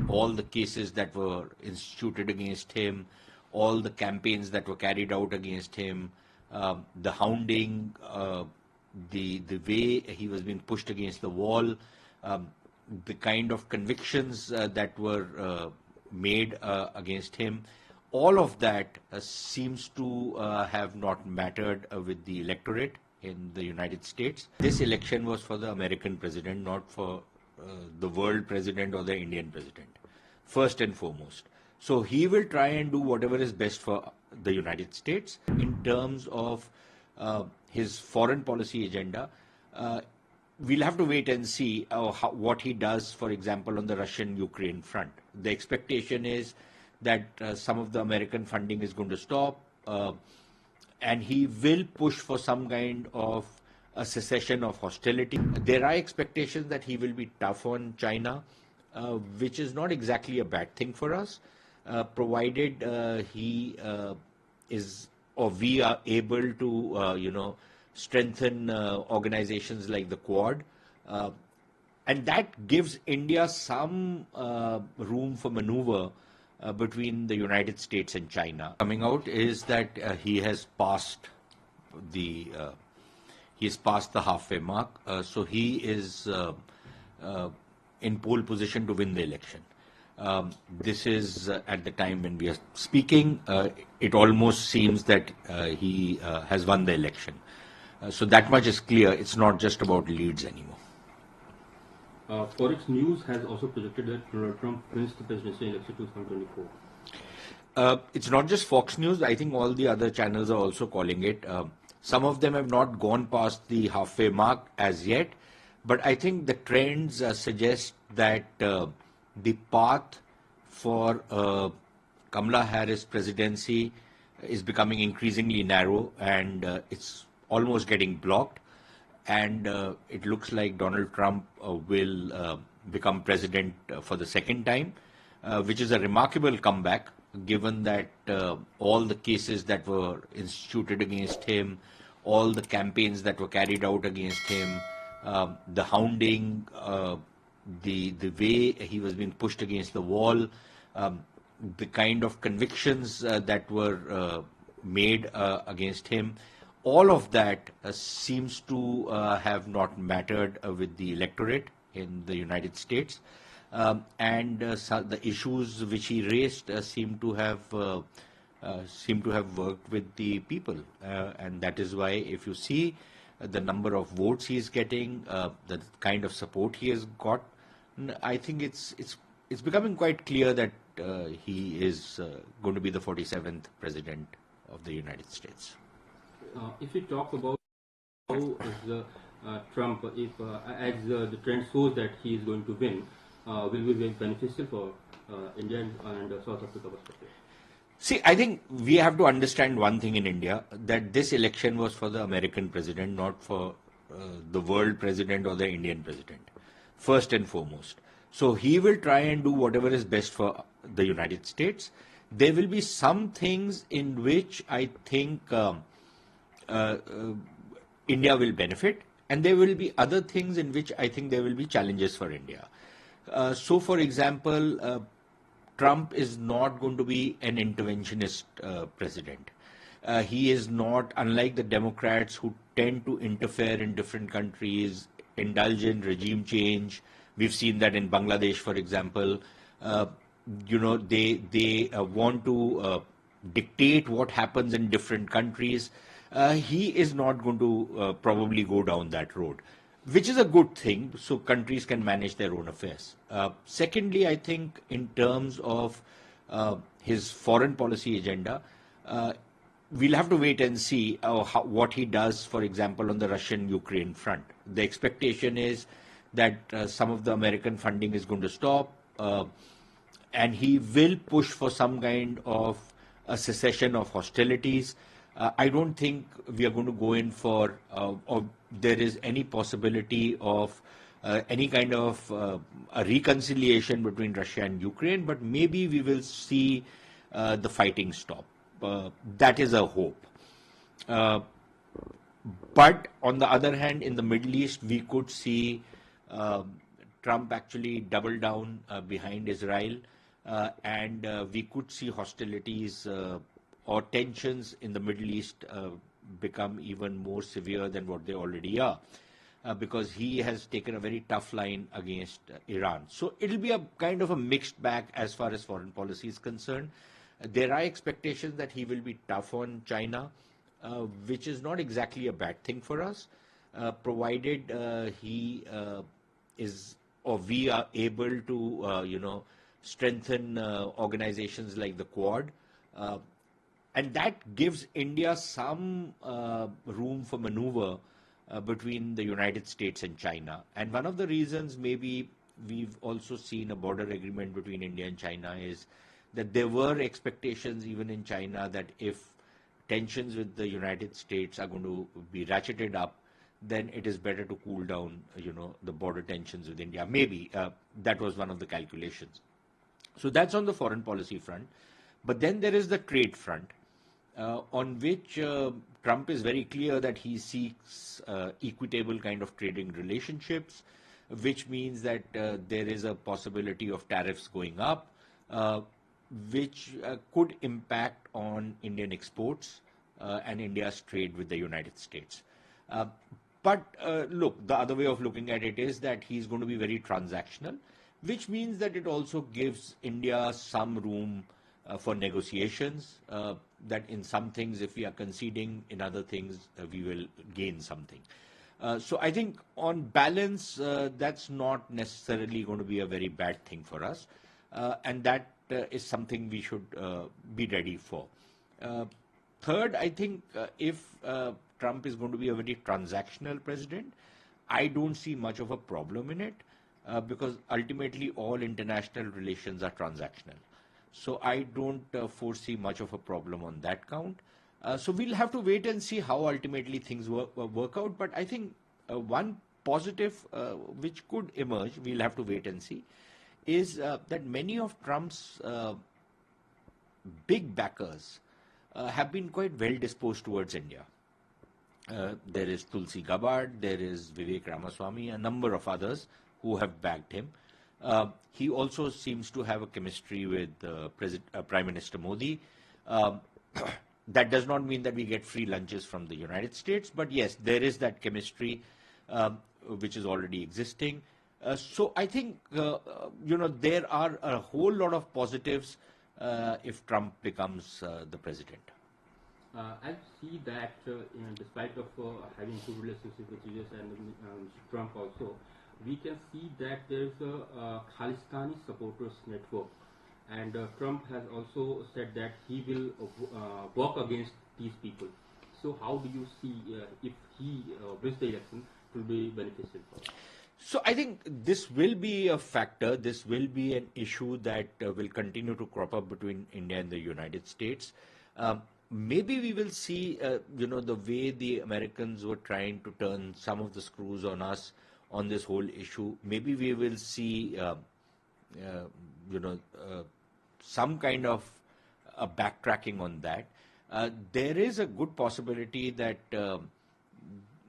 all the cases that were instituted against him, all the campaigns that were carried out against him, the hounding, the way he was being pushed against the wall, the kind of convictions that were made against him. All of that seems to have not mattered with the electorate in the United States. This election was for the American president, not for the world president or the Indian president, first and foremost. So he will try and do whatever is best for the United States in terms of his foreign policy agenda. We'll have to wait and see what he does, for example, on the Russian-Ukraine front. The expectation is that some of the American funding is going to stop, and he will push for some kind of a cessation of hostility. There are expectations that he will be tough on China, which is not exactly a bad thing for us, provided he is or we are able to, strengthen organizations like the Quad. And that gives India some room for maneuver between the United States and China. Coming out is that he has passed the halfway mark, so he is in pole position to win the election. This is at the time when we are speaking. It almost seems that he has won the election. So that much is clear. It's not just about leads anymore. Forex News has also projected that Donald Trump wins the presidency election 2024. It's not just Fox News. I think all the other channels are also calling it. Some of them have not gone past the halfway mark as yet, but I think the trends suggest that the path for Kamala Harris presidency is becoming increasingly narrow, and it's almost getting blocked. And it looks like Donald Trump will become president for the second time, which is a remarkable comeback, given that all the cases that were instituted against him, all the campaigns that were carried out against him, the hounding, the way he was being pushed against the wall, the kind of convictions that were made against him. All of that seems to have not mattered with the electorate in the United States, and the issues which he raised seem to have worked with the people, and that is why, if you see the number of votes he is getting, the kind of support he has got, I think it's becoming quite clear that he is going to be the 47th president of the United States. If we talk about how is Trump, as the trend shows that he is going to win, will be very beneficial for India and South Africa perspective? See, I think we have to understand one thing in India, that this election was for the American president, not for the world president or the Indian president, first and foremost. So he will try and do whatever is best for the United States. There will be some things in which I think India will benefit, and there will be other things in which I think there will be challenges for India. So, for example, Trump is not going to be an interventionist president. He is not, unlike the Democrats who tend to interfere in different countries, indulge in regime change. We've seen that in Bangladesh, for example. They want to dictate what happens in different countries. He is not going to probably go down that road, which is a good thing, so countries can manage their own affairs. Secondly, I think in terms of his foreign policy agenda, we'll have to wait and see what he does, for example, on the Russian-Ukraine front. The expectation is that some of the American funding is going to stop, and he will push for some kind of a cessation of hostilities. I don't think we are going to go in for, or there is any possibility of any kind of a reconciliation between Russia and Ukraine, but maybe we will see the fighting stop. That is a hope. But on the other hand, in the Middle East, we could see Trump actually double down behind Israel, and we could see hostilities or tensions in the Middle East become even more severe than what they already are. Because he has taken a very tough line against Iran. So it'll be a kind of a mixed bag as far as foreign policy is concerned. There are expectations that he will be tough on China, which is not exactly a bad thing for us, provided he is or we are able to, strengthen organizations like the Quad. And that gives India some room for maneuver between the United States and China. And one of the reasons maybe we've also seen a border agreement between India and China is that there were expectations even in China that if tensions with the United States are going to be ratcheted up, then it is better to cool down, the border tensions with India. Maybe that was one of the calculations. So that's on the foreign policy front. But then there is the trade front, on which Trump is very clear that he seeks equitable kind of trading relationships, which means that there is a possibility of tariffs going up, which could impact on Indian exports and India's trade with the United States. But look, the other way of looking at it is that he's going to be very transactional, which means that it also gives India some room for negotiations, that in some things, if we are conceding, in other things, we will gain something. So I think on balance, that's not necessarily going to be a very bad thing for us. And that is something we should be ready for. Third, I think if Trump is going to be a very transactional president, I don't see much of a problem in it, because ultimately all international relations are transactional. So I don't foresee much of a problem on that count. So we'll have to wait and see how ultimately things work out. But I think one positive which could emerge, we'll have to wait and see, is that many of Trump's big backers have been quite well disposed towards India. There is Tulsi Gabbard, there is Vivek Ramaswamy, a number of others who have backed him. He also seems to have a chemistry with Prime Minister Modi. That does not mean that we get free lunches from the United States, but yes, there is that chemistry which is already existing. So I think, there are a whole lot of positives if Trump becomes the president. I see that despite of having good relationship with US and Mr. Trump also, we can see that there's a Khalistani supporters network, and Trump has also said that he will work against these people. So how do you see if he wins the election, it will be beneficial for us? So I think this will be a factor. This will be an issue that will continue to crop up between India and the United States. Maybe we will see, the way the Americans were trying to turn some of the screws on us on this whole issue. Maybe we will see, some kind of a backtracking on that. There is a good possibility that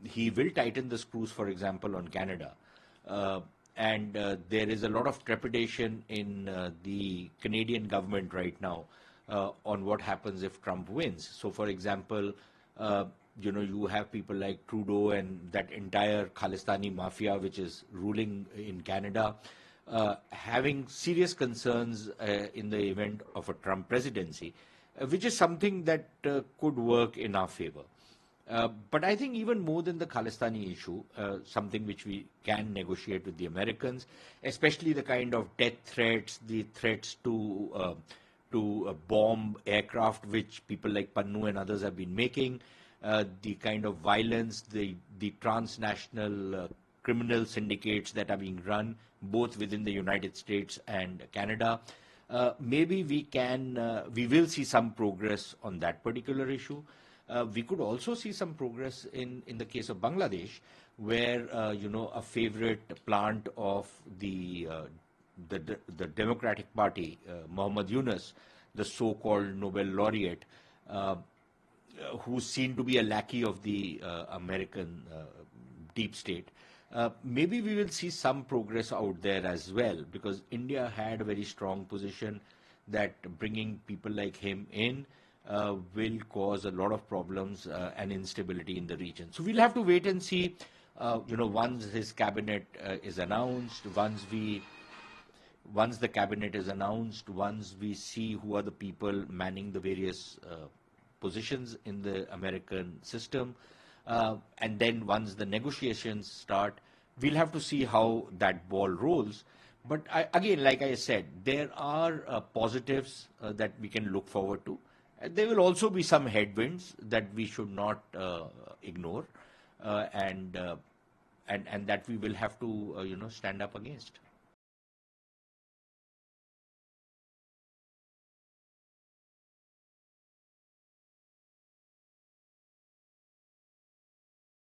he will tighten the screws, for example, on Canada. And there is a lot of trepidation in the Canadian government right now on what happens if Trump wins. So, for example, you have people like Trudeau and that entire Khalistani mafia which is ruling in Canada, having serious concerns in the event of a Trump presidency, which is something that could work in our favor. But I think even more than the Khalistani issue, something which we can negotiate with the Americans, especially the kind of death threats, the threats to bomb aircraft, which people like Pannu and others have been making, the kind of violence, the transnational criminal syndicates that are being run both within the United States and Canada. Maybe we will see some progress on that particular issue. We could also see some progress in the case of Bangladesh, where a favorite plant of the Democratic Party, Muhammad Yunus, the so-called Nobel laureate, who's seen to be a lackey of the American deep state, Maybe we will see some progress out there as well, because India had a very strong position that bringing people like him in will cause a lot of problems and instability in the region. So we'll have to wait and see. Once his cabinet is announced, once the cabinet is announced, once we see who are the people manning the various positions in the American system, and then once the negotiations start, we'll have to see how that ball rolls. But again, like I said, there are positives that we can look forward to. There will also be some headwinds that we should not ignore, and that we will have to stand up against.